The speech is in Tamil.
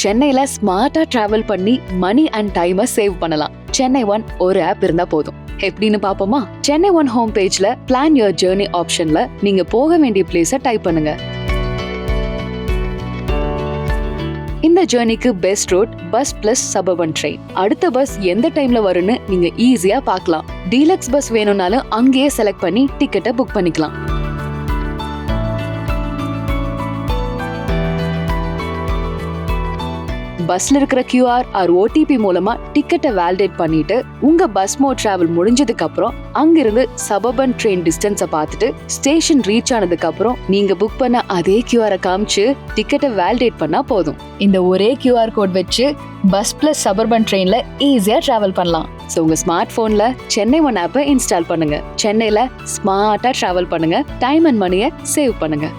சென்னையில ஸ்மார்ட்டா டிராவல் பண்ணி மணி அண்ட் டைமை சேவ் பண்ணலாம். சென்னை ஒன் ஒரு ஆப் இருந்தா போதும். எப்படின்னு பாப்போமா? சென்னை ஒன் ஹோம் பேஜ்ல பிளான் யுவர் ஜர்னி ஆப்ஷன்ல நீங்க போக வேண்டிய பிளேஸ டைப் பண்ணுங்க. இந்த ஜர்னிக்கு best route bus plus suburban train. அடுத்த பஸ் எந்த டைம்ல வரும்னு நீங்க ஈஸியா பார்க்கலாம். டீலக்ஸ் பஸ் வேணும்னாலும் அங்கேயே செலக்ட் பண்ணி டிக்கெட்டை புக் பண்ணிக்கலாம். பஸ்ல இருக்கிற QR ஆர் OTP மூலமா டிக்கெட்டை வேலிடேட் பண்ணிட்டு உங்க பஸ் மோட் டிராவல் முடிஞ்சதுக்கு அப்புறம் அங்கிருந்து சபர்பன் ட்ரெயின் டிஸ்டன்ஸை பார்த்துட்டு ஸ்டேஷன் ரீச் ஆனதுக்கு அப்புறம் நீங்க புக் பண்ண அதே QR காமிச்சு டிக்கெட்டை வேலிடேட் பண்ணா போதும். இந்த ஒரே QR கோட் வச்சு பஸ் பிளஸ் சபர்பன் ட்ரெயின்ல ஈஸியா டிராவல் பண்ணலாம். ஸோ உங்க ஸ்மார்ட் போன்ல சென்னை ஒன் ஆப்பை இன்ஸ்டால் பண்ணுங்க. சென்னையில ஸ்மார்ட்டா டிராவல் பண்ணுங்க. டைம் அண்ட் மணியை சேவ் பண்ணுங்க.